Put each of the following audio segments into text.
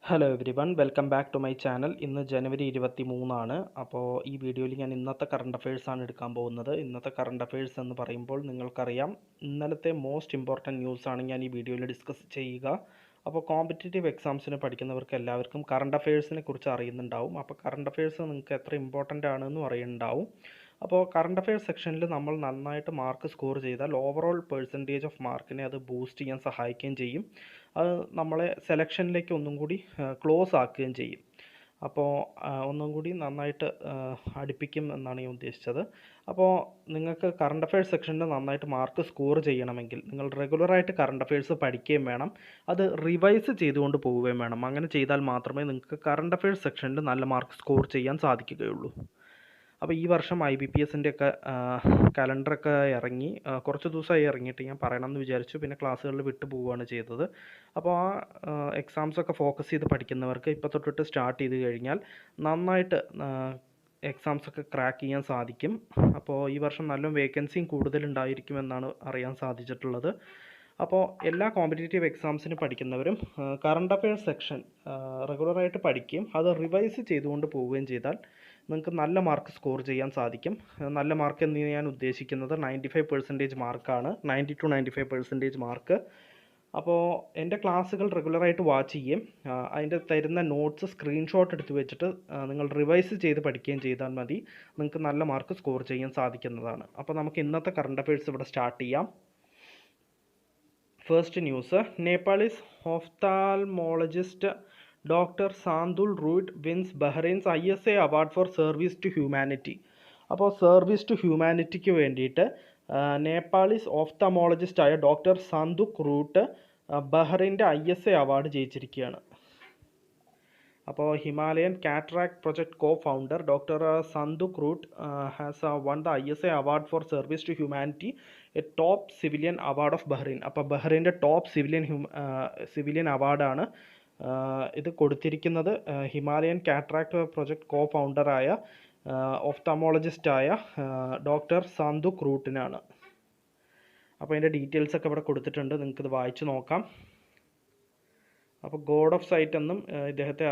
Hello everyone welcome back to my channel. ഇന്ന് ജനുവരി 23 അപ്പോൾ ഈ വീഡിയോയിൽ ഞാൻ ഇന്നത്തെ കറണ്ട് അഫയേഴ്സാണ് എടുക്കാൻ പോകുന്നത്. ഇന്നത്തെ കറണ്ട് അഫയേഴ്സ് എന്ന് പറയുമ്പോൾ നിങ്ങൾക്കറിയാം, ഇന്നലത്തെ മോസ്റ്റ് ഇമ്പോർട്ടൻറ്റ് ന്യൂസാണ് ഞാൻ ഈ വീഡിയോയിൽ ഡിസ്കസ് ചെയ്യുക. അപ്പോൾ കോമ്പറ്റേറ്റീവ് എക്സാംസിന് പഠിക്കുന്നവർക്ക് എല്ലാവർക്കും കറണ്ട് അഫയേഴ്സിനെ കുറിച്ച് അറിയുന്നുണ്ടാവും. അപ്പോൾ കറണ്ട് അഫയേഴ്സ് നിങ്ങൾക്ക് എത്ര ഇമ്പോർട്ടൻ്റ് ആണെന്നും അറിയുന്നുണ്ടാവും. അപ്പോൾ കറണ്ട് അഫയേഴ്സ് സെക്ഷനിൽ നമ്മൾ നന്നായിട്ട് മാർക്ക് സ്കോർ ചെയ്താൽ ഓവറോൾ പെർസെൻറ്റേജ് ഓഫ് മാർക്കിനെ അത് ബൂസ്റ്റ് ചെയ്യാൻ സഹായിക്കുകയും ചെയ്യും. അത് നമ്മളെ സെലക്ഷനിലേക്ക് ഒന്നും കൂടി ക്ലോസ് ആക്കുകയും ചെയ്യും. അപ്പോൾ ഒന്നും കൂടി നന്നായിട്ട് അടുപ്പിക്കും എന്നാണ് ഞാൻ ഉദ്ദേശിച്ചത്. അപ്പോൾ നിങ്ങൾക്ക് കറണ്ട് അഫയേഴ്സ് സെക്ഷനിൽ നന്നായിട്ട് മാർക്ക് സ്കോർ ചെയ്യണമെങ്കിൽ നിങ്ങൾ റെഗുലറായിട്ട് കറണ്ട് അഫയേഴ്സ് പഠിക്കുകയും വേണം, അത് റിവൈസ് ചെയ്തുകൊണ്ട് പോവുകയും വേണം. അങ്ങനെ ചെയ്താൽ മാത്രമേ നിങ്ങൾക്ക് കറണ്ട് അഫയേഴ്സ് സെക്ഷനിൽ നല്ല മാർക്ക് സ്കോർ ചെയ്യാൻ സാധിക്കുകയുള്ളൂ. അപ്പോൾ ഈ വർഷം IBPSൻ്റെ ഒക്കെ കലണ്ടറൊക്കെ ഇറങ്ങി, കുറച്ച് ദിവസമായി ഇറങ്ങിയിട്ട് ഞാൻ പറയണമെന്ന് വിചാരിച്ചു, പിന്നെ ക്ലാസ്സുകളിൽ വിട്ടു പോവുകയാണ് ചെയ്തത്. അപ്പോൾ ആ എക്സാംസൊക്കെ ഫോക്കസ് ചെയ്ത് പഠിക്കുന്നവർക്ക് ഇപ്പോൾ തൊട്ടിട്ട് സ്റ്റാർട്ട് ചെയ്ത് കഴിഞ്ഞാൽ നന്നായിട്ട് എക്സാംസൊക്കെ ക്രാക്ക് ചെയ്യാൻ സാധിക്കും. അപ്പോൾ ഈ വർഷം നല്ല വേക്കൻസിയും കൂടുതലുണ്ടായിരിക്കുമെന്നാണ് അറിയാൻ സാധിച്ചിട്ടുള്ളത്. അപ്പോൾ എല്ലാ കോമ്പറ്റേറ്റീവ് എക്സാംസിന് പഠിക്കുന്നവരും കറണ്ട് അഫയേഴ്സ് സെക്ഷൻ റെഗുലറായിട്ട് പഠിക്കുകയും അത് റിവൈസ് ചെയ്തുകൊണ്ട് പോവുകയും ചെയ്താൽ നിങ്ങൾക്ക് നല്ല മാർക്ക് സ്കോർ ചെയ്യാൻ സാധിക്കും. നല്ല മാർക്ക് എന്ന് ഞാൻ ഉദ്ദേശിക്കുന്നത് 95% മാർക്കാണ്, 90 to 95% മാർക്ക്. അപ്പോൾ എൻ്റെ ക്ലാസ്സുകൾ റെഗുലറായിട്ട് വാച്ച് ചെയ്യുകയും അതിൻ്റെ തരുന്ന നോട്ട്സ് സ്ക്രീൻഷോട്ട് എടുത്ത് വെച്ചിട്ട് നിങ്ങൾ റിവൈസ് ചെയ്ത് പഠിക്കുകയും ചെയ്താൽ മതി, നിങ്ങൾക്ക് നല്ല മാർക്ക് സ്കോർ ചെയ്യാൻ സാധിക്കുന്നതാണ്. അപ്പോൾ നമുക്ക് ഇന്നത്തെ കറണ്ട് അഫയേഴ്സ് ഇവിടെ സ്റ്റാർട്ട് ചെയ്യാം. First news, Nepalese ophthalmologist doctor Sanduk Ruit wins Bahrain's ISA award for service to humanity. അപ്പോൾ സർവീസ് ടു ഹ്യൂമാനിറ്റിക്ക് വേണ്ടിയിട്ട് നേപ്പാളീസ് ഓഫ്താമോളജിസ്റ്റായ ഡോക്ടർ സാന്തുക് റൂട്ട് ബഹ്റൈൻ്റെ ISA അവാർഡ് ജയിച്ചിരിക്കുകയാണ്. അപ്പോൾ Himalayan cataract project co founder doctor Sanduk Ruit has won the ISA award for service to humanity, a top civilian award of Bahrain. അപ്പോൾ ബഹ്റൈൻ്റെ top civilian അവാർഡാണ് ഇത് കൊടുത്തിരിക്കുന്നത്. ഹിമാലയൻ കാറ്ററാക്ട് പ്രൊജക്ട് കോ ഫൗണ്ടറായ ഓഫ്താമോളജിസ്റ്റായ ഡോക്ടർ സാന്തുക് റൂട്ടിനാണ്. അപ്പോൾ അതിൻ്റെ ഡീറ്റെയിൽസൊക്കെ ഇവിടെ കൊടുത്തിട്ടുണ്ട്, നിങ്ങൾക്കിത് വായിച്ച് നോക്കാം. അപ്പോൾ ഗോഡ് ഓഫ് സൈറ്റ് എന്നും ഇദ്ദേഹത്തെ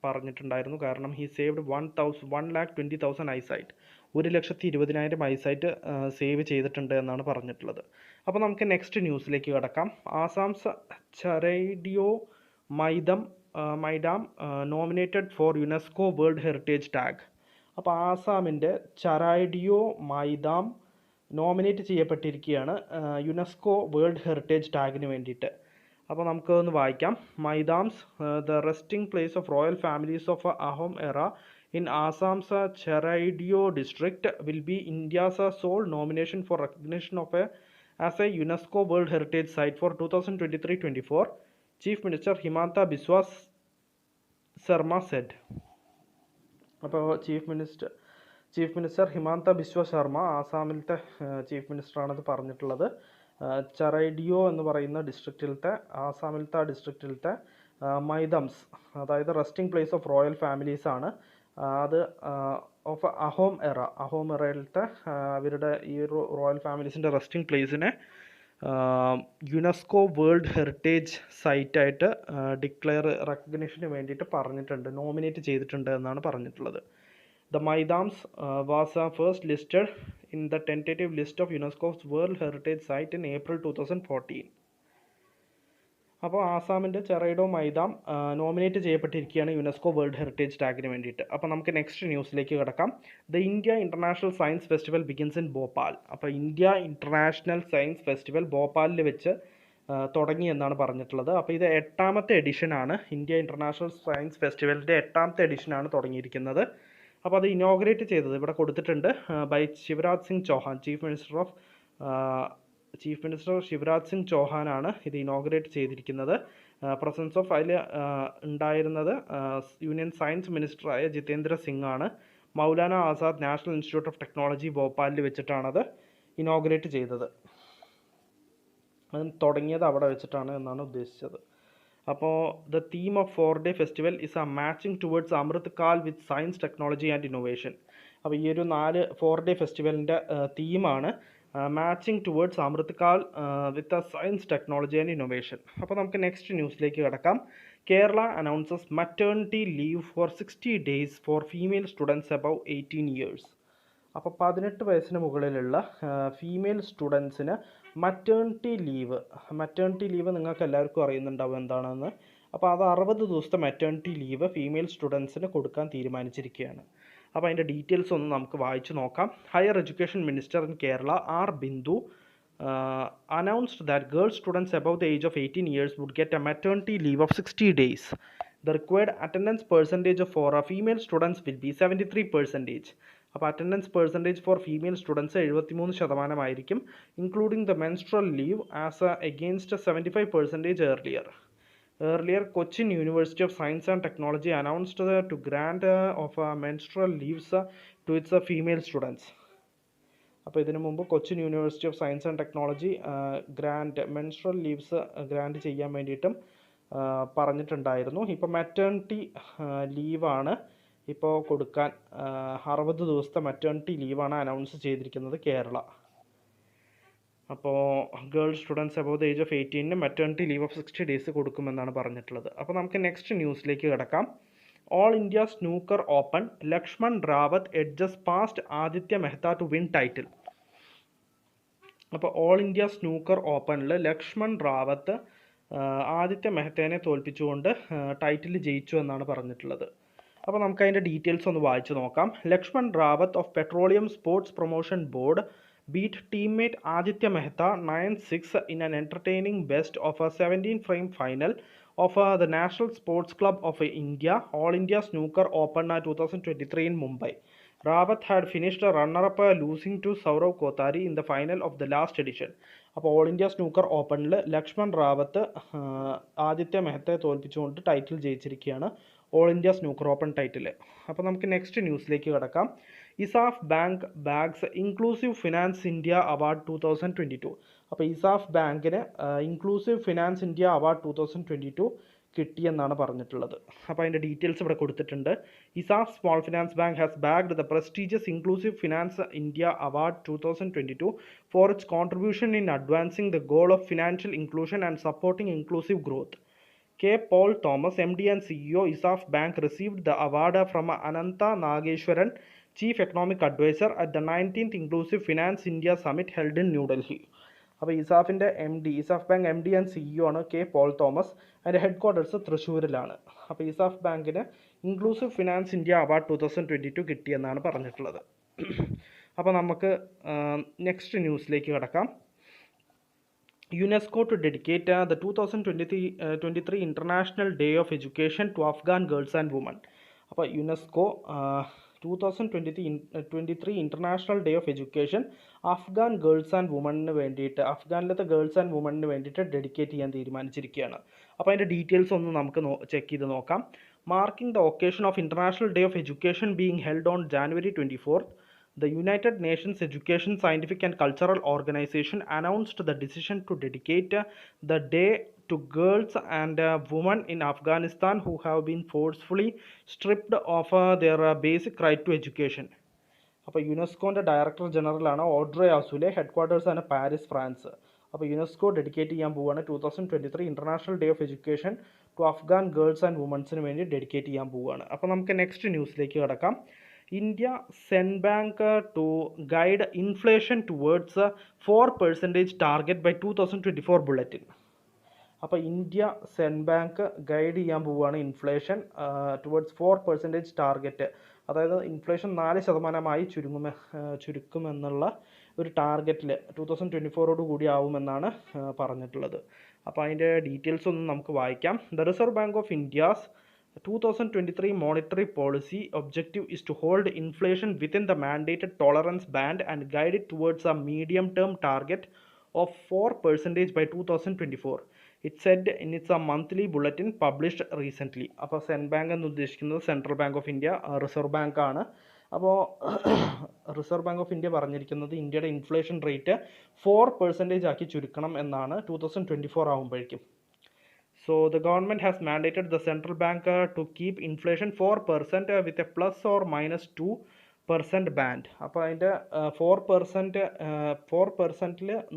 പറഞ്ഞിട്ടുണ്ടായിരുന്നു, കാരണം he saved 1,20,000 eyesight, 1,20,000 eyesight save ചെയ്തിട്ടുണ്ട് എന്നാണ് പറഞ്ഞിട്ടുള്ളത്. അപ്പോൾ നമുക്ക് നെക്സ്റ്റ് ന്യൂസിലേക്ക് കിടക്കാം. Assam's Charaideo Moidam nominated for UNESCO world heritage tag. അപ്പോൾ ആസാമിൻ്റെ ചരൈഡിയോ മൈഡാം നോമിനേറ്റ് ചെയ്യപ്പെട്ടിരിക്കുകയാണ് യുനെസ്കോ വേൾഡ് ഹെറിറ്റേജ് ടാഗിന് വേണ്ടിയിട്ട്. അപ്പോൾ നമുക്ക് ഒന്ന് വായിക്കാം. Moidams the resting place of royal families of Ahom era in Assam's Charaideo district will be India's sole nomination for recognition of as a UNESCO world heritage site for 2023-24, chief minister Himanta Biswa Sarma said. അപ്പോൾ chief minister Himanta Biswa Sarma, ആസാമിലത്തെ chief മിനിസ്റ്ററാണത് പറഞ്ഞിട്ടുള്ളത്. ചറൈഡിയോ എന്ന് പറയുന്ന ആസാമിലത്തെ ഡിസ്ട്രിക്റ്റിലത്തെ മൈദംസ്, അതായത് resting place of royal families ആണ്. അത് ഓഫ് അഹോം എറയിലത്തെ അവരുടെ ഈ ഒരു റോയൽ ഫാമിലീസിൻ്റെ റെസ്റ്റിംഗ് പ്ലേസിനെ യുനെസ്കോ വേൾഡ് ഹെറിറ്റേജ് സൈറ്റായിട്ട് റെക്കഗ്നിഷന് വേണ്ടിയിട്ട് പറഞ്ഞിട്ടുണ്ട്, നോമിനേറ്റ് ചെയ്തിട്ടുണ്ട് എന്നാണ് പറഞ്ഞിട്ടുള്ളത്. The Maidams was first listed in the tentative list of UNESCO's World Heritage Site in April 2014. അപ്പോൾ ആസാമിൻ്റെ ചെറൈഡോ മൈദാം നോമിനേറ്റ് ചെയ്യപ്പെട്ടിരിക്കുകയാണ് യുനെസ്കോ വേൾഡ് ഹെറിറ്റേജ് ടാഗിന് വേണ്ടിയിട്ട്. അപ്പോൾ നമുക്ക് നെക്സ്റ്റ് ന്യൂസിലേക്ക് കിടക്കാം. The India international science festival begins in Bhopal. അപ്പോൾ ഇന്ത്യ ഇൻ്റർനാഷണൽ സയൻസ് ഫെസ്റ്റിവൽ ഭോപ്പാലിൽ വെച്ച് തുടങ്ങി എന്നാണ് പറഞ്ഞിട്ടുള്ളത്. അപ്പോൾ ഇത് 8ാമത്തെ എഡിഷനാണ്. ഇന്ത്യ ഇൻ്റർനാഷണൽ സയൻസ് ഫെസ്റ്റിവലിൻ്റെ 8ാമത്തെ എഡിഷനാണ് തുടങ്ങിയിരിക്കുന്നത്. അപ്പോൾ അത് ഇനോഗ്രേറ്റ് ചെയ്തത് ഇവിടെ കൊടുത്തിട്ടുണ്ട് by Shivraj Singh Chouhan. Chief minister Shivraj Singh ചൗഹാനാണ് ഇത് ഇനോഗ്രേറ്റ് ചെയ്തിരിക്കുന്നത്. പ്രസൻസ് ഓഫ് അതിൽ ഉണ്ടായിരുന്നത് യൂണിയൻ സയൻസ് മിനിസ്റ്ററായ ജിതേന്ദ്ര സിംഗ് ആണ്. Maulana Azad national institute of technology ഭോപ്പാലിൽ വെച്ചിട്ടാണത് ഇനോഗ്രേറ്റ് ചെയ്തത്. അത് തുടങ്ങിയത് അവിടെ വെച്ചിട്ടാണ് എന്നാണ് ഉദ്ദേശിച്ചത്. അപ്പോൾ the theme of 4-day festival is a marching towards Amrit Kaal with science technology and innovation. അപ്പോൾ ഈ ഒരു 4-day ഫെസ്റ്റിവലിൻ്റെ തീമാണ് marching towards Amrit Kaal with science technology and innovation. അപ്പോൾ നമുക്ക് നെക്സ്റ്റ് ന്യൂസിലേക്ക് കിടക്കാം. Kerala announces maternity leave for 60 days for female students above 18 years. അപ്പോൾ 18 വയസ്സിന് മുകളിലുള്ള ഫീമെയിൽ സ്റ്റുഡൻസിന് മറ്റേണിറ്റി ലീവ് നിങ്ങൾക്ക് എല്ലാവർക്കും അറിയുന്നുണ്ടാവും എന്താണെന്ന്. അപ്പോൾ അത് 60 ദിവസത്തെ മറ്റേണിറ്റി ലീവ് ഫീമെയിൽ സ്റ്റുഡൻസിന് കൊടുക്കാൻ തീരുമാനിച്ചിരിക്കുകയാണ്. അപ്പോൾ അതിൻ്റെ ഡീറ്റെയിൽസ് ഒന്ന് നമുക്ക് വായിച്ചു നോക്കാം. Higher education minister in Kerala R Bindu announced that girl students above the age of 18 years would get a maternity leave of 60 days. The required attendance percentage for female students will be 73%. അപ്പോൾ attendance percentage for female students 73% ആയിരിക്കും, including the menstrual leave as against 75% earlier. Cochin University of Science and Technology announced to grant of menstrual leaves to its female students. അപ്പോൾ ഇതിനു മുമ്പ് Cochin university of science and technology menstrual leaves grant ചെയ്യാൻ വേണ്ടിയിട്ടും പറഞ്ഞിട്ടുണ്ടായിരുന്നു. ഇപ്പോൾ മാറ്റേണിറ്റി ലീവാണ് ഇപ്പോൾ കൊടുക്കാൻ 60 ദിവസത്തെ മാറ്റേണിറ്റി ലീവാണ് അനൗൺസ് ചെയ്തിരിക്കുന്നത് കേരള. അപ്പോൾ girl students above the age of 18 maternity leave of 60 days കൊടുക്കുമെന്നാണ് പറഞ്ഞിട്ടുള്ളത്. അപ്പോൾ നമുക്ക് നെക്സ്റ്റ് ന്യൂസിലേക്ക് കിടക്കാം. All India snooker open, Lakshman Rawat edges past Aditya Mehta to win title. അപ്പോൾ ഓൾ ഇന്ത്യ സ്നൂക്കർ ഓപ്പണിൽ ലക്ഷ്മൺ റാവത്ത് ആദിത്യ മെഹ്തേനെ തോൽപ്പിച്ചുകൊണ്ട് ടൈറ്റിൽ ജയിച്ചു എന്നാണ് പറഞ്ഞിട്ടുള്ളത്. അപ്പോൾ നമുക്ക് അതിൻ്റെ ഡീറ്റെയിൽസ് ഒന്ന് വായിച്ചു നോക്കാം. Lakshman Rawat of petroleum sports promotion board beat teammate Aditya Mehta 9-6 in an entertaining best of a 17-frame final of the National Sports Club of India All India Snooker Open 2023 in Mumbai. Rawat had finished a runner-up losing to Saurav Kothari in the final of the last edition. അപ്പോൾ all India snooker ഓപ്പണിൽ ലക്ഷ്മൺ റാവത്ത് ആദിത്യ മെഹ്തയെ തോൽപ്പിച്ചുകൊണ്ട് title ജയിച്ചിരിക്കുകയാണ്, all India snooker open title. അപ്പോൾ നമുക്ക് next ന്യൂസിലേക്ക് കിടക്കാം. ESAF bank bags inclusive finance India award 2022. അപ്പോൾ ഇസാഫ് ബാങ്കിന് ഇൻക്ലൂസീവ് ഫിനാൻസ് ഇന്ത്യ അവാർഡ് 2022 കിട്ടിയെന്നാണ് പറഞ്ഞിട്ടുള്ളത്. അപ്പോൾ അതിൻ്റെ ഡീറ്റെയിൽസ് ഇവിടെ കൊടുത്തിട്ടുണ്ട്. ESAF small finance bank has bagged the prestigious inclusive finance India award 2022 for its contribution in advancing the goal of financial inclusion and supporting inclusive growth. K. Paul Thomas, MD and CEO, Isaf Bank, received the award from Ananta Nageshwaran, Chief Economic Advisor, at the 19th Inclusive Finance India Summit held in New Delhi. അപ്പോൾ ഇസാഫിൻ്റെ ESAF bank MD and CEO ആണ് K. Paul Thomas. അതിൻ്റെ headquarters തൃശ്ശൂരിലാണ്. അപ്പോൾ ഇസാഫ് ബാങ്കിന് inclusive finance India award 2022 കിട്ടിയെന്നാണ് പറഞ്ഞിട്ടുള്ളത്. അപ്പോൾ നമുക്ക് നെക്സ്റ്റ് ന്യൂസിലേക്ക് കിടക്കാം. UNESCO to dedicate the 2023 International Day of Education to Afghan girls and women. അപ്പോൾ UNESCO 2023 international day of education Afghan girls and വുമണിന് വേണ്ടിയിട്ട്, അഫ്ഗാനിലത്തെ ഗേൾസ് ആൻഡ് വുമണിന് വേണ്ടിയിട്ട് ഡെഡിക്കേറ്റ് ചെയ്യാൻ തീരുമാനിച്ചിരിക്കുകയാണ്. അപ്പോൾ അതിൻ്റെ ഡീറ്റെയിൽസ് ഒന്ന് നമുക്ക് ചെക്ക് ചെയ്ത് നോക്കാം. Marking the occasion of international day of education being held on January 24th, the United Nations Education, Scientific and Cultural Organization announced the decision to dedicate the day to girls and women in Afghanistan who have been forcefully stripped of their basic right to education. അപ്പോൾ യുനെസ്കോൻ്റെ director ജനറലാണ് Audrey Azoulay, headquarters ആണ് Paris, France. അപ്പോൾ UNESCO dedicate ചെയ്യാൻ പോവുകയാണ് 2023 international day of education to Afghan girls and വുമൻസിന് വേണ്ടി dedicate ചെയ്യാൻ പോവുകയാണ്. അപ്പോൾ നമുക്ക് നെക്സ്റ്റ് ന്യൂസിലേക്ക് കിടക്കാം. India sent bank to guide inflation towards 4% target by 2024 bulletin. അപ്പോൾ ഇന്ത്യ സെൻറ്റ് ബാങ്ക് ഗൈഡ് ചെയ്യാൻ പോവുകയാണ് ഇൻഫ്ലേഷൻ ടുവേർഡ്സ് 4% ടാർഗറ്റ്, അതായത് ഇൻഫ്ലേഷൻ 4% ചുരുക്കുമെന്നുള്ള ഒരു ടാർഗറ്റിൽ 2024 കൂടി ആവുമെന്നാണ് പറഞ്ഞിട്ടുള്ളത്. അപ്പോൾ അതിൻ്റെ ഡീറ്റെയിൽസ് ഒന്ന് നമുക്ക് വായിക്കാം. The reserve bank of India's 2023 monetary policy objective is to hold inflation within the mandated tolerance band and guide it towards a medium-term target of 4% by 2024. It said in its monthly bulletin published recently. അപ്പോൾ cent bank എന്ന് ഉദ്ദേശിക്കുന്നത് central bank of India, reserve bank ആണ്. അപ്പോൾ reserve bank of India പറഞ്ഞിരിക്കുന്നത് ഇന്ത്യയുടെ inflation rate 4% ആക്കി ചുരുക്കണം എന്നാണ് 2024 ആകുമ്പോഴേക്കും. So the government has mandated the central bank to keep inflation 4% with a plus or minus 2 percent band. അപ്പോൾ അതിൻ്റെ 4%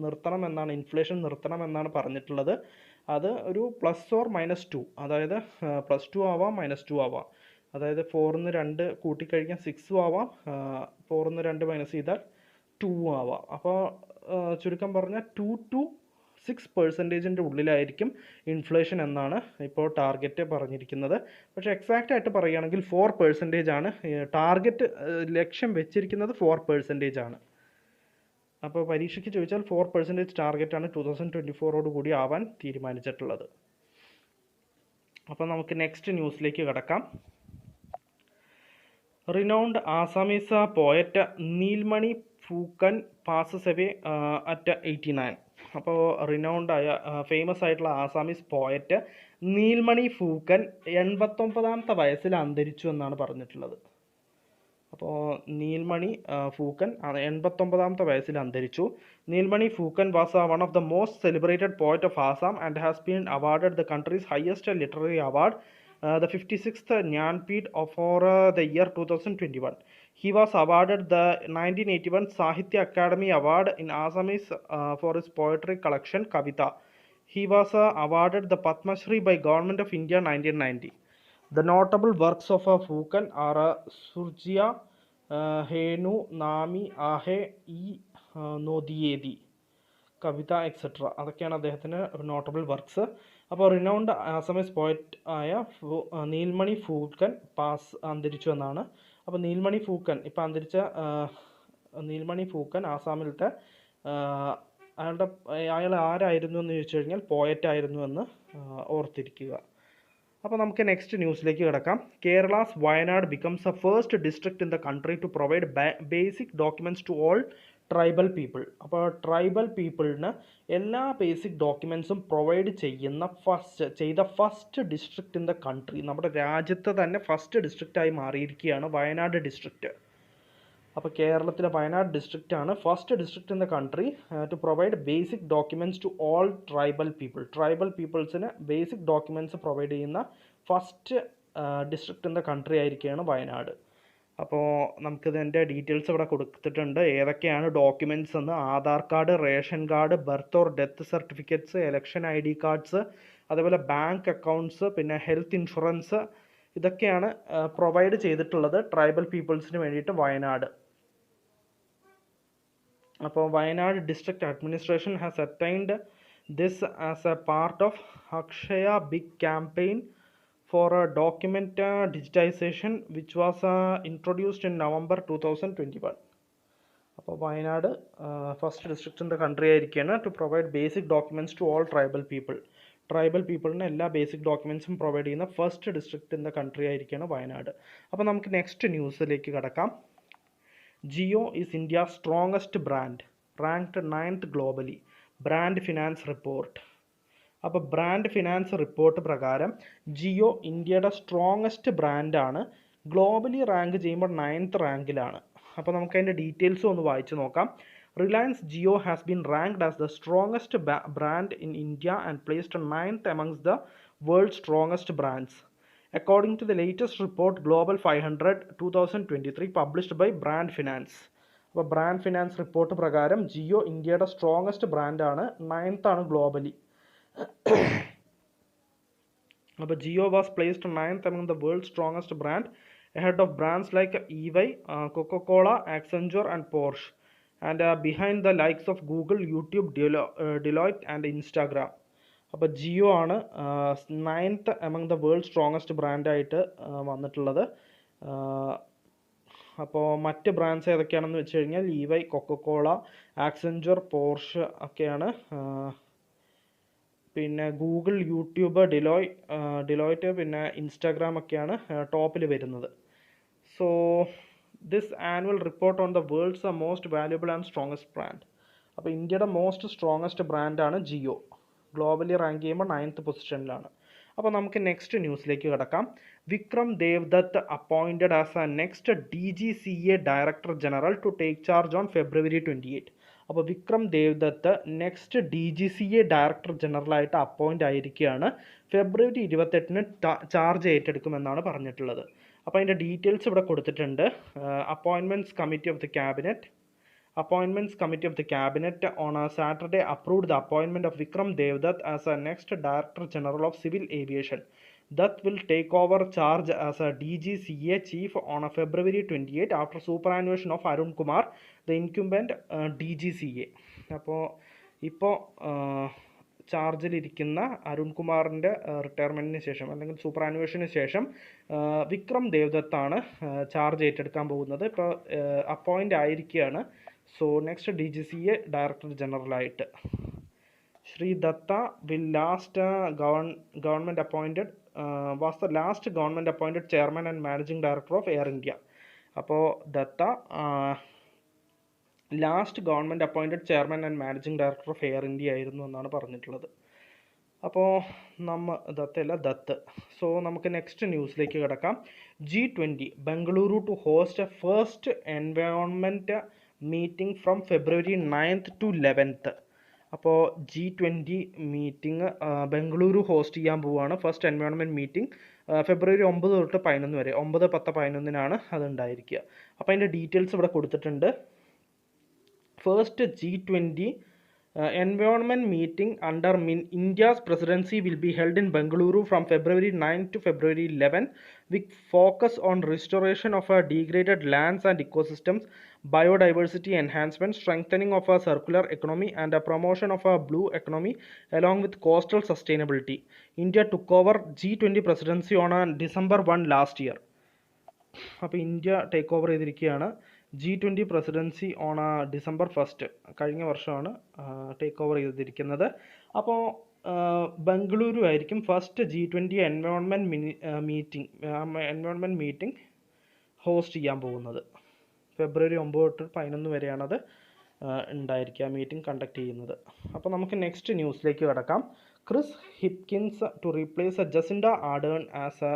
നിർത്തണം എന്നാണ്, ഇൻഫ്ലേഷൻ നിർത്തണം എന്നാണ് പറഞ്ഞിട്ടുള്ളത്. അത് ഒരു +or -2, അതായത് +2 ആവാം -2 ആവാം. അതായത് 4ന്ന് 2 കൂട്ടിക്കഴിഞ്ഞാൽ 6 ആവാം, 4ന്ന് 2 മൈനസ് ചെയ്താൽ 2 ആവാം. അപ്പോൾ ചുരുക്കം പറഞ്ഞാൽ 2 to 6% ഉള്ളിലായിരിക്കും ഇൻഫ്ലേഷൻ എന്നാണ് ഇപ്പോൾ ടാർഗറ്റ് പറഞ്ഞിരിക്കുന്നത്. പക്ഷേ എക്സാക്റ്റ് ആയിട്ട് പറയുകയാണെങ്കിൽ 4% ആണ് ടാർഗറ്റ്, ലക്ഷ്യം വെച്ചിരിക്കുന്നത് 4% ആണ്. അപ്പോൾ പരീക്ഷയ്ക്ക് ചോദിച്ചാൽ 4% ടാർഗറ്റാണ് 2024 കൂടി ആവാൻ തീരുമാനിച്ചിട്ടുള്ളത്. അപ്പോൾ നമുക്ക് നെക്സ്റ്റ് ന്യൂസിലേക്ക് കടക്കാം. Renowned Assamese poet Nilmani Phukan passes away at 89. അപ്പോൾ റിനൗണ്ട് ആയ ഫേമസ് ആയിട്ടുള്ള ആസാമീസ് പോയറ്റ് നീൽമണി ഫൂക്കൻ 89ാമത്തെ വയസ്സിൽ അന്തരിച്ചു എന്നാണ് പറഞ്ഞിട്ടുള്ളത്. അപ്പോൾ നീൽമണി ഫൂക്കൻ 89ാമത്തെ വയസ്സിൽ അന്തരിച്ചു. Nilmani Phukan was one of the most celebrated poet of Assam and has been awarded the country's highest literary award, the 56th Jnanpith for the year 2021. He was awarded the 1981 Sahitya Academy Award in Assamese for his poetry collection Kavita. He was awarded the Padma Shri by Government of India 1990. The notable works of Fukan are Surjia, Henu, Nami, Ahe, E, Nodiyedi, Kavitha etcetera. അതൊക്കെയാണ് അദ്ദേഹത്തിൻ്റെ notable works. അപ്പോൾ renowned Assamese poet ആയ നീൽമണി ഫൂക്കൻ അന്തരിച്ചു എന്നാണ്. അപ്പോൾ നീൽമണി ഫൂക്കൻ ഇപ്പം അന്തരിച്ച നീൽമണി ഫൂക്കൻ ആസാമിലത്തെ അയാൾ ആരായിരുന്നു എന്ന് ചോദിച്ചു കഴിഞ്ഞാൽ പോയറ്റ് ആയിരുന്നു എന്ന് ഓർത്തിരിക്കുക. അപ്പോൾ നമുക്ക് നെക്സ്റ്റ് ന്യൂസിലേക്ക് കിടക്കാം. Kerala's Wayanad becomes a first district in the country to provide basic documents to all tribal people. അപ്പോൾ ട്രൈബൽ പീപ്പിളിന് എല്ലാ ബേസിക് ഡോക്യുമെൻറ്റ്സും പ്രൊവൈഡ് ചെയ്ത first district in the country, നമ്മുടെ രാജ്യത്ത് തന്നെ ഫസ്റ്റ് ഡിസ്ട്രിക്റ്റായി മാറിയിരിക്കുകയാണ് വയനാട് ഡിസ്ട്രിക്റ്റ്. അപ്പോൾ കേരളത്തിലെ വയനാട് ഡിസ്ട്രിക്റ്റ് ആണ് first district in the country to provide basic documents to all tribal people. Tribal പീപ്പിൾസിന് ബേസിക് ഡോക്യുമെൻറ്റ്സ് പ്രൊവൈഡ് ചെയ്യുന്ന first district in the country ആയിരിക്കുകയാണ് വയനാട്. അപ്പോൾ നമുക്കിതിൻ്റെ ഡീറ്റെയിൽസ് ഇവിടെ കൊടുത്തിട്ടുണ്ട്, ഏതൊക്കെയാണ് ഡോക്യുമെൻറ്റ്സ് എന്ന്. Aadhaar card, ration card, birth or death certificates, election ID cards, അതേപോലെ ബാങ്ക് അക്കൗണ്ട്സ്, പിന്നെ ഹെൽത്ത് ഇൻഷുറൻസ്, ഇതൊക്കെയാണ് പ്രൊവൈഡ് ചെയ്തിട്ടുള്ളത് ട്രൈബൽ പീപ്പിൾസിന് വേണ്ടിയിട്ട് വയനാട്. അപ്പോൾ Wayanad district administration has attained this as a part of Akshaya big campaign for a document digitization which was introduced in November 2021. അപ്പോൾ Wayanad first district in the country ആയിരിക്കുകയാണ് to provide basic documents to all tribal people. Tribal പീപ്പിളിന് എല്ലാ basic ഡോക്യുമെൻറ്റ്സും provide ചെയ്യുന്ന first district in the country ആയിരിക്കുകയാണ് വയനാട്. അപ്പോൾ നമുക്ക് next ന്യൂസിലേക്ക് കടക്കാം. Jio is India strongest brand, ranked 9th globally, brand finance report. അപ്പോൾ ബ്രാൻഡ് ഫിനാൻസ് റിപ്പോർട്ട് പ്രകാരം ജിയോ ഇന്ത്യയുടെ സ്ട്രോങ്ങസ്റ്റ് ബ്രാൻഡാണ്. ഗ്ലോബലി റാങ്ക് ചെയ്യുമ്പോൾ 9th റാങ്കിലാണ്. അപ്പോൾ നമുക്ക് അതിൻ്റെ ഡീറ്റെയിൽസ് ഒന്ന് വായിച്ച് നോക്കാം. Reliance Jio has been ranked as the strongest brand in India and placed 9th amongst the world's strongest brands, according to the latest report Global 500 2023 published by Brand Finance. അപ്പോൾ brand finance report പ്രകാരം ജിയോ ഇന്ത്യയുടെ strongest ബ്രാൻഡാണ്, 9th ആണ് globally. അപ്പോൾ Jio was placed 9th among the world's strongest brand, ahead of brands like EY, Coca-Cola, Accenture and Porsche, and behind the likes of Google, YouTube, Deloitte and Instagram. അപ്പോൾ ജിയോ ആണ് 9th among the world's strongest ബ്രാൻഡായിട്ട് വന്നിട്ടുള്ളത്. അപ്പോൾ മറ്റ് brands ഏതൊക്കെയാണെന്ന് വെച്ച് കഴിഞ്ഞാൽ EY, Coca Cola, Accenture, Porsche ഒക്കെയാണ്. പിന്നെ ഗൂഗിൾ, യൂട്യൂബ്, ഡിലോയിറ്റ്, പിന്നെ ഇൻസ്റ്റാഗ്രാം ഒക്കെയാണ് ടോപ്പിൽ വരുന്നത്. So this annual report on the world's most valuable and strongest brand. അപ്പോൾ ഇന്ത്യയുടെ മോസ്റ്റ് സ്ട്രോങ്ങസ്റ്റ് ബ്രാൻഡാണ് ജിയോ. ഗ്ലോബലി റാങ്ക് ചെയ്യുമ്പോൾ 9th പൊസിഷനിലാണ്. അപ്പോൾ നമുക്ക് നെക്സ്റ്റ് ന്യൂസിലേക്ക് കിടക്കാം. Vikram Dev Dutt appointed as a next DGCA director general to take charge on February 28. അപ്പോൾ Vikram Dev Dutt next DGCA director ജനറലായിട്ട് അപ്പോയിൻ്റ് ആയിരിക്കുകയാണ്. February 28 ചാർജ് ഏറ്റെടുക്കുമെന്നാണ് പറഞ്ഞിട്ടുള്ളത്. അപ്പോൾ അതിൻ്റെ ഡീറ്റെയിൽസ് ഇവിടെ കൊടുത്തിട്ടുണ്ട്. Appointments committee of the cabinet. Appointments Committee of the Cabinet on a Saturday approved the appointment of Vikram Devdutt as a next Director General of Civil Aviation. Dutt will take over charge as a DGCA Chief on a February 28 after superannuation of Arun Kumar, the incumbent DGCA. അപ്പോൾ ഇപ്പോൾ ചാർജിലിരിക്കുന്ന അരുൺകുമാറിൻ്റെ റിട്ടയർമെൻറ്റിന് ശേഷം അല്ലെങ്കിൽ സൂപ്പറാനുവേഷന് ശേഷം Vikram ദേവ്ദത്താണ് charge ഏറ്റെടുക്കാൻ പോകുന്നത്. ഇപ്പോൾ appoint ആയിരിക്കുകയാണ്. So next DGCA director ജനറലായിട്ട് Shri Dutta will government appointed was the last government appointed chairman and managing director of Air India. അപ്പോൾ Dutta last government appointed chairman and managing director of Air India ആയിരുന്നു എന്നാണ് പറഞ്ഞിട്ടുള്ളത്. അപ്പോൾ ദത്ത്. സോ നമുക്ക് next ന്യൂസിലേക്ക് കിടക്കാം. G20 Bengaluru to host first environment meeting from February 9th to 11th. അപ്പോൾ G20 meeting Bengaluru host ചെയ്യാൻ പോവുകയാണ്. ഫസ്റ്റ് എൻവയോൺമെൻറ്റ് മീറ്റിംഗ് February 9 തൊട്ട് 11 വരെ, 9, 10, 11 അത് ഉണ്ടായിരിക്കുക. അപ്പോൾ അതിൻ്റെ ഡീറ്റെയിൽസ് ഇവിടെ കൊടുത്തിട്ടുണ്ട്. First G20 environment meeting under India's presidency will be held in Bengaluru from February 9 to February 11 with focus on restoration of degraded lands and ecosystems, biodiversity enhancement, strengthening of a circular economy and a promotion of a blue economy along with coastal sustainability. India took over G20 presidency on December 1 last year. അപ്പോൾ India take over ചെയ്തിരിക്കുകയാണ് G20 presidency on December 1 കഴിഞ്ഞ വർഷമാണ് take over ചെയ്തിരിക്കുന്നത്. അപ്പോൾ ബംഗളൂരു ആയിരിക്കും first G20 environment meeting host ചെയ്യാൻ പോകുന്നത്. February 9 തൊട്ട് 11 വരെയാണത് ഉണ്ടായിരിക്കുക, മീറ്റിംഗ് കണ്ടക്ട് ചെയ്യുന്നത്. അപ്പോൾ നമുക്ക് നെക്സ്റ്റ് ന്യൂസിലേക്ക് കിടക്കാം. Chris Hipkins to replace Jacinda Ardern as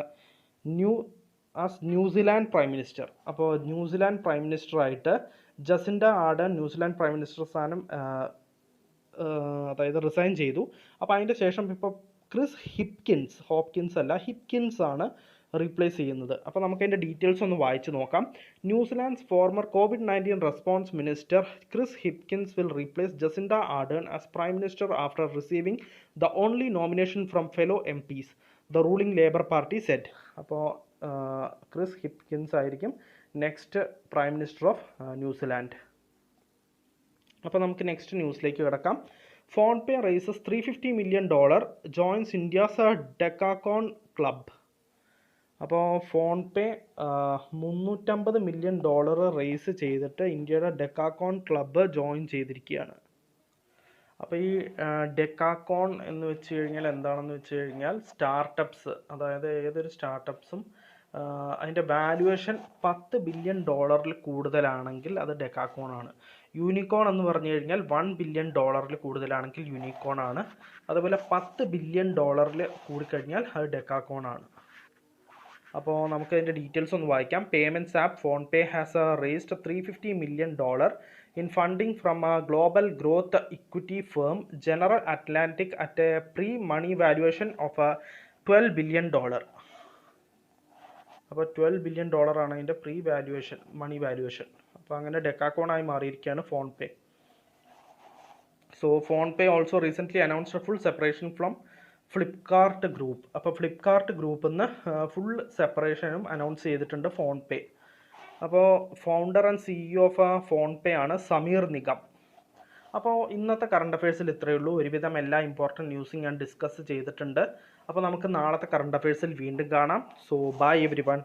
New Zealand prime minister. അപ്പോൾ ന്യൂസിലാൻഡ് പ്രൈം മിനിസ്റ്ററായിട്ട് Jacinda Ardern New Zealand prime minister സ്ഥാനം അതായത് റിസൈൻ ചെയ്തു. അപ്പോൾ അതിൻ്റെ ശേഷം ഇപ്പോൾ ക്രിസ് ഹിപ്കിൻസ് ആണ് റീപ്ലേസ് ചെയ്യുന്നത്. അപ്പോൾ നമുക്ക് അതിൻ്റെ ഡീറ്റെയിൽസ് ഒന്ന് വായിച്ച് നോക്കാം. New Zealand's former COVID-19 response minister Chris Hipkins will replace Jacinda Ardern as prime minister after receiving the only nomination from fellow MPs, the ruling Labour party said. അപ്പോൾ Chris Hipkins ആയിരിക്കും next prime minister of New Zealand. അപ്പോൾ നമുക്ക് next ന്യൂസിലേക്ക് കിടക്കാം. PhonePe raises $350 million, joins India's decacorn club. അപ്പോൾ PhonePe $350 million raise ചെയ്തിട്ട് ഇന്ത്യയുടെ ഡെക്കാക്കോൺ club join ചെയ്തിരിക്കുകയാണ്. അപ്പോൾ ഈ ഡെക്കാക്കോൺ എന്ന് വെച്ച് കഴിഞ്ഞാൽ എന്താണെന്ന് വെച്ച് കഴിഞ്ഞാൽ സ്റ്റാർട്ടപ്സ്, അതായത് ഏതൊരു സ്റ്റാർട്ടപ്സും അതിൻ്റെ വാല്യുവേഷൻ $10 billion കൂടുതലാണെങ്കിൽ അത് ഡെക്കാക്കോൺ ആണ്. യൂണിക്കോൺ എന്ന് പറഞ്ഞു കഴിഞ്ഞാൽ $1 billion കൂടുതലാണെങ്കിൽ യൂണിക്കോൺ ആണ്. അതുപോലെ $10 billion കൂടിക്കഴിഞ്ഞാൽ അത് ഡെക്കാക്കോൺ ആണ്. അപ്പോൾ നമുക്ക് അതിൻ്റെ ഡീറ്റെയിൽസ് ഒന്ന് വായിക്കാം. Payments app PhonePe has raised $350 million in funding from a global growth equity firm General Atlantic at a pre-money valuation of $12 billion. അപ്പോൾ $12 billion ആണ് അതിൻ്റെ മണി വാല്യുവേഷൻ. അപ്പോൾ അങ്ങനെ ഡെക്കാക്കോണായി മാറിയിരിക്കുകയാണ് PhonePe. So PhonePe also recently announced full separation from Flipkart group. അപ്പോൾ ഫ്ലിപ്കാർട്ട് ഗ്രൂപ്പിൽ നിന്ന് full സെപ്പറേഷനും announce ചെയ്തിട്ടുണ്ട് ഫോൺപേ. അപ്പോൾ founder and CEO of PhonePe ആണ് സമീർ നിഗം. അപ്പോൾ ഇന്നത്തെ കറണ്ട് അഫയേഴ്സിൽ ഇത്രയേ ഉള്ളൂ. ഒരുവിധം എല്ലാ ഇമ്പോർട്ടൻറ്റ് ന്യൂസും ഞാൻ ഡിസ്കസ് ചെയ്തിട്ടുണ്ട്. അപ്പോൾ നമുക്ക് നാളത്തെ കറണ്ട് അഫയേഴ്സിൽ വീണ്ടും കാണാം. So bye everyone.